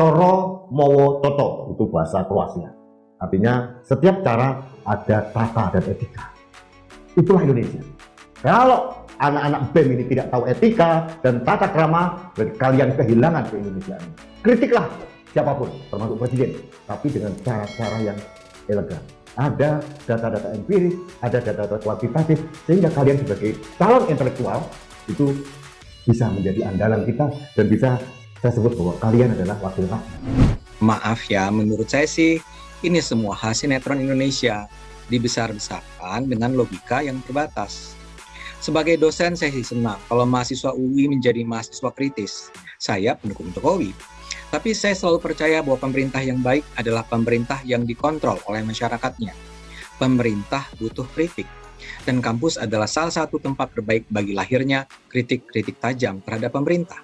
coro mowo toto, itu bahasa Kroasia. Artinya setiap cara ada tata dan etika. Itulah Indonesia. Kalau anak-anak BEM ini tidak tahu etika dan tata krama, berarti kalian kehilangan keindonesiaan. Kritiklah siapapun, termasuk presiden, tapi dengan cara-cara yang elegan. Ada data-data empiris, ada data-data kuantitatif, sehingga kalian sebagai calon intelektual itu bisa menjadi andalan kita dan bisa saya sebut bahwa kalian adalah wakil rakyat. Maaf ya, menurut saya sih ini semua khas sinetron Indonesia dibesar-besarkan dengan logika yang terbatas. Sebagai dosen saya sih senang kalau mahasiswa UI menjadi mahasiswa kritis. Saya pendukung Jokowi. Tapi saya selalu percaya bahwa pemerintah yang baik adalah pemerintah yang dikontrol oleh masyarakatnya. Pemerintah butuh kritik. Dan kampus adalah salah satu tempat terbaik bagi lahirnya kritik-kritik tajam terhadap pemerintah.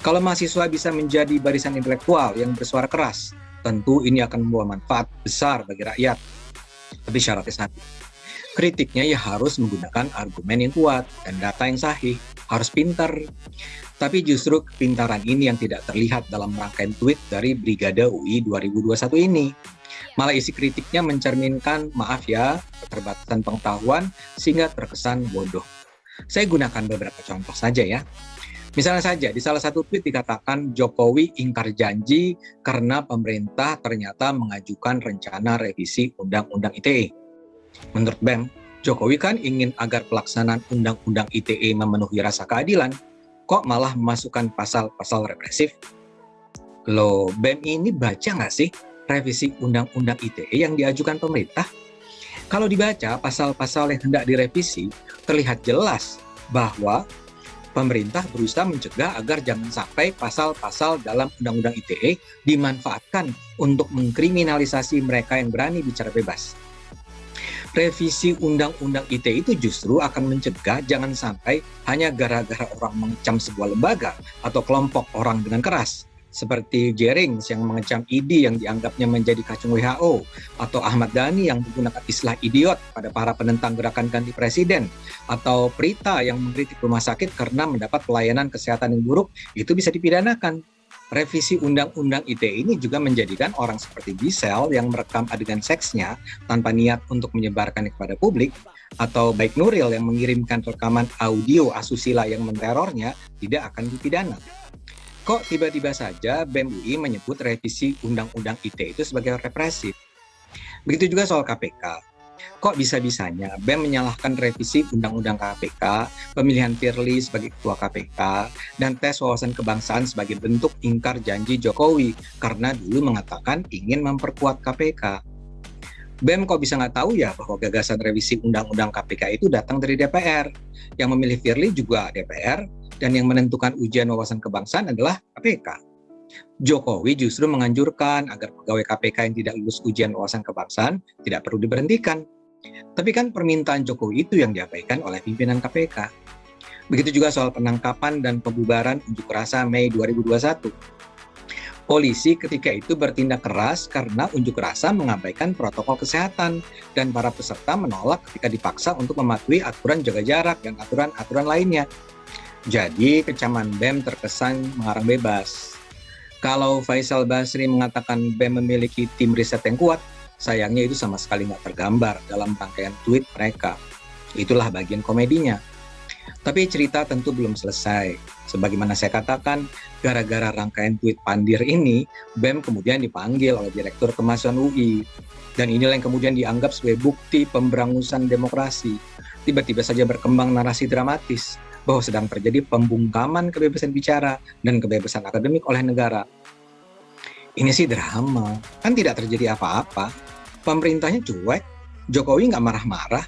Kalau mahasiswa bisa menjadi barisan intelektual yang bersuara keras, tentu ini akan membawa manfaat besar bagi rakyat. Tapi syaratnya satu, kritiknya ya harus menggunakan argumen yang kuat dan data yang sahih, harus pintar. Tapi justru kepintaran ini yang tidak terlihat dalam rangkaian tweet dari Brigade UI 2021 ini. Malah isi kritiknya mencerminkan, maaf ya, keterbatasan pengetahuan sehingga terkesan bodoh. Saya gunakan beberapa contoh saja ya. Misalnya saja, di salah satu tweet dikatakan Jokowi ingkar janji karena pemerintah ternyata mengajukan rencana revisi Undang-Undang ITE. Menurut BEM, Jokowi kan ingin agar pelaksanaan Undang-Undang ITE memenuhi rasa keadilan, kok malah memasukkan pasal-pasal represif? Loh, BEM ini baca nggak sih revisi Undang-Undang ITE yang diajukan pemerintah? Kalau dibaca pasal-pasal yang hendak direvisi, terlihat jelas bahwa pemerintah berusaha mencegah agar jangan sampai pasal-pasal dalam Undang-Undang ITE dimanfaatkan untuk mengkriminalisasi mereka yang berani bicara bebas. Revisi Undang-Undang ITE itu justru akan mencegah jangan sampai hanya gara-gara orang mengecam sebuah lembaga atau kelompok orang dengan keras, seperti Jerings yang mengecam ID yang dianggapnya menjadi kacung WHO, atau Ahmad Dhani yang menggunakan istilah idiot pada para penentang gerakan ganti presiden, atau Prita yang mengkritik rumah sakit karena mendapat pelayanan kesehatan yang buruk, itu bisa dipidanakan. Revisi Undang-Undang ITE ini juga menjadikan orang seperti Gisel yang merekam adegan seksnya tanpa niat untuk menyebarkannya kepada publik, atau Baik Nuril yang mengirimkan rekaman audio asusila yang menerornya tidak akan dipidana. Kok tiba-tiba saja BEM UI menyebut revisi Undang-Undang ITE itu sebagai represif? Begitu juga soal KPK. Kok bisa-bisanya BEM menyalahkan revisi Undang-Undang KPK, pemilihan Firly sebagai ketua KPK, dan tes wawasan kebangsaan sebagai bentuk ingkar janji Jokowi karena dulu mengatakan ingin memperkuat KPK. BEM kok bisa nggak tahu ya bahwa gagasan revisi Undang-Undang KPK itu datang dari DPR, yang memilih Firly juga DPR, dan yang menentukan ujian wawasan kebangsaan adalah KPK. Jokowi justru menganjurkan agar pegawai KPK yang tidak lulus ujian wawasan kebangsaan tidak perlu diberhentikan. Tapi kan permintaan Jokowi itu yang diabaikan oleh pimpinan KPK. Begitu juga soal penangkapan dan pembubaran unjuk rasa Mei 2021. Polisi ketika itu bertindak keras karena unjuk rasa mengabaikan protokol kesehatan dan para peserta menolak ketika dipaksa untuk mematuhi aturan jaga jarak dan aturan-aturan lainnya. Jadi kecaman BEM terkesan mengarang bebas. Kalau Faisal Basri mengatakan BEM memiliki tim riset yang kuat, sayangnya itu sama sekali nggak tergambar dalam rangkaian tweet mereka. Itulah bagian komedinya. Tapi cerita tentu belum selesai. Sebagaimana saya katakan, gara-gara rangkaian tweet Pandir ini, BEM kemudian dipanggil oleh Direktur Kemahasiswaan UI. Dan inilah yang kemudian dianggap sebagai bukti pemberangusan demokrasi. Tiba-tiba saja berkembang narasi dramatis bahwa sedang terjadi pembungkaman kebebasan bicara dan kebebasan akademik oleh negara. Ini sih drama, kan tidak terjadi apa-apa. Pemerintahnya cuek, Jokowi nggak marah-marah,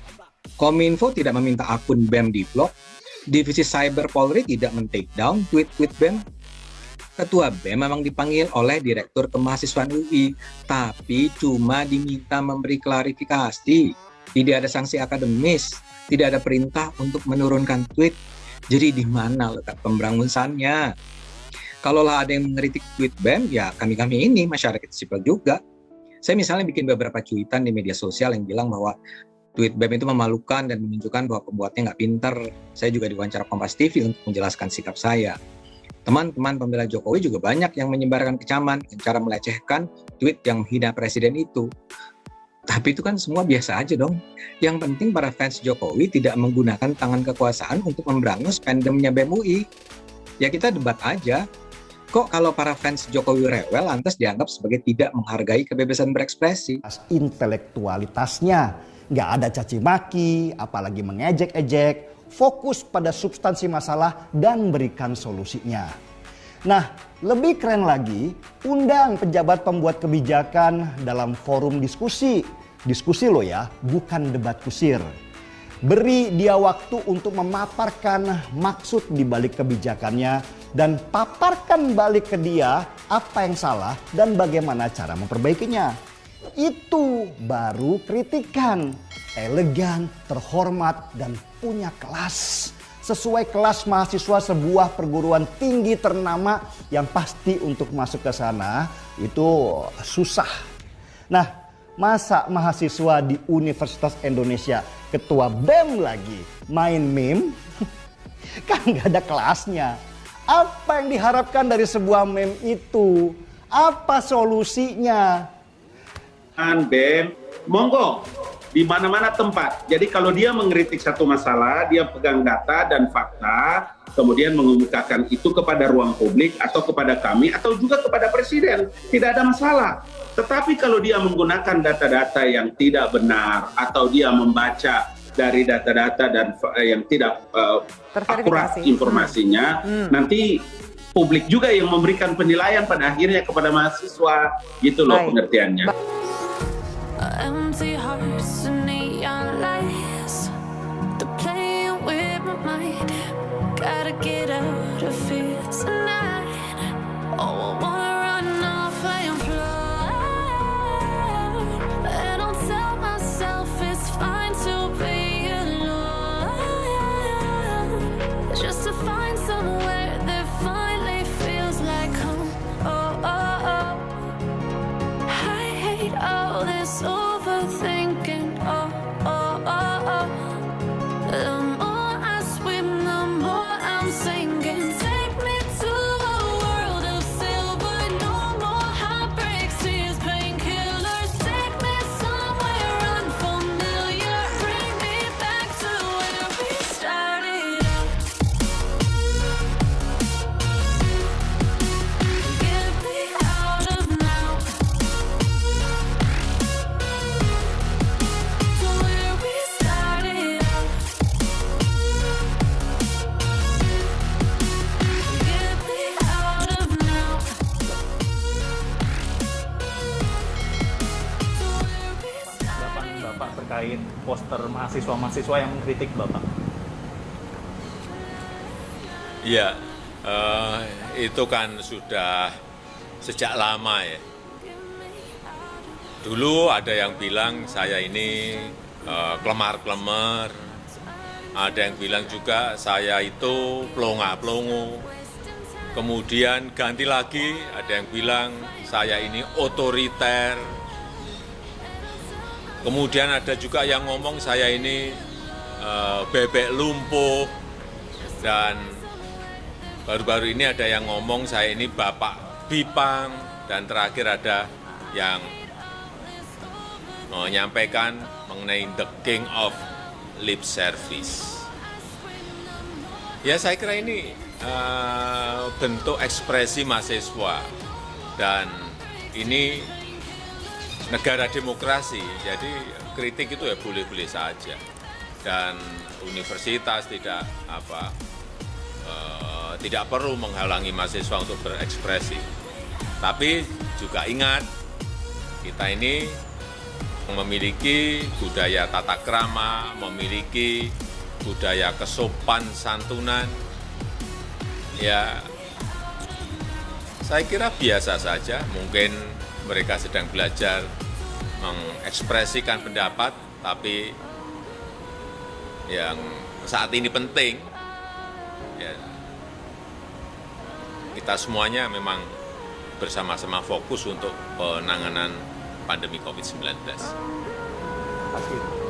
Kominfo tidak meminta akun BEM di-blok, Divisi Cyber Polri tidak men-take down tweet-tweet BEM. Ketua BEM memang dipanggil oleh Direktur Kemahasiswaan UI, tapi cuma diminta memberi klarifikasi. Tidak ada sanksi akademis, tidak ada perintah untuk menurunkan tweet. Jadi di mana letak pemberangusannya? Kalaulah ada yang mengkritik tweet BEM, ya kami-kami ini masyarakat sipil juga. Saya misalnya bikin beberapa cuitan di media sosial yang bilang bahwa tweet BEM itu memalukan dan menunjukkan bahwa pembuatnya nggak pintar. Saya juga diwawancara Kompas TV untuk menjelaskan sikap saya. Teman-teman pembela Jokowi juga banyak yang menyebarkan kecaman dengan cara melecehkan tweet yang menghina presiden itu. Tapi itu kan semua biasa aja dong. Yang penting para fans Jokowi tidak menggunakan tangan kekuasaan untuk memberangus fandomnya BEM UI. Ya kita debat aja. Kok kalau para fans Jokowi rewel lantas dianggap sebagai tidak menghargai kebebasan berekspresi? Intelektualitasnya, nggak ada caci maki, apalagi mengejek-ejek, fokus pada substansi masalah dan berikan solusinya. Nah, lebih keren lagi, undang pejabat pembuat kebijakan dalam forum diskusi. Diskusi loh ya, bukan debat kusir. Beri dia waktu untuk memaparkan maksud di balik kebijakannya dan paparkan balik ke dia apa yang salah dan bagaimana cara memperbaikinya. Itu baru kritikan, elegan, terhormat, dan punya kelas. Sesuai kelas mahasiswa sebuah perguruan tinggi ternama yang pasti untuk masuk ke sana itu susah. Nah, masa mahasiswa di Universitas Indonesia, ketua BEM lagi, main meme? Kan gak ada kelasnya. Apa yang diharapkan dari sebuah meme itu? Apa solusinya? BEM, monggo di mana-mana tempat. Jadi kalau dia mengkritik satu masalah, dia pegang data dan fakta, kemudian mengemukakan itu kepada ruang publik atau kepada kami atau juga kepada presiden, tidak ada masalah. Tetapi kalau dia menggunakan data-data yang tidak benar atau dia membaca dari data-data dan yang tidak akurat informasinya, nanti publik juga yang memberikan penilaian pada akhirnya kepada mahasiswa, gitu loh pengertiannya. Empty hearts and neon lights, they're playing with my mind. Gotta get out of here tonight. Oh, I wanna run off and fly. And I'll tell myself it's fine to be alone, just to find somewhere that finally feels like home. Oh, oh, oh. I hate all this overthinking. Oh, oh, oh, oh. The more I swim, the more I'm sinking. Take me to a world of silver. No more heartbreaks, tears, painkillers. Take me somewhere unfamiliar. Bring me back to where we started out. Get me out of now. To where we started out. Get me out of now. To where we Tanggapan Bapak terkait poster mahasiswa-mahasiswa yang mengkritik Bapak? Ya, itu kan sudah sejak lama ya. Dulu ada yang bilang saya ini kelemar-kelemar, ada yang bilang juga saya itu pelongo-pelongo. Kemudian ganti lagi, ada yang bilang saya ini otoriter. Kemudian ada juga yang ngomong saya ini bebek lumpuh. Dan baru-baru ini ada yang ngomong saya ini bapak Bipang. Dan terakhir ada yang menyampaikan mengenai the king of lip service. Ya saya kira ini bentuk ekspresi mahasiswa dan ini negara demokrasi, jadi kritik itu ya boleh-boleh saja dan universitas tidak tidak perlu menghalangi mahasiswa untuk berekspresi. Tapi juga ingat kita ini memiliki budaya tata krama, memiliki budaya kesopan santunan. Ya, saya kira biasa saja. Mungkin mereka sedang belajar mengekspresikan pendapat, tapi yang saat ini penting, ya, kita semuanya memang bersama-sama fokus untuk penanganan pandemi COVID-19. Pasti.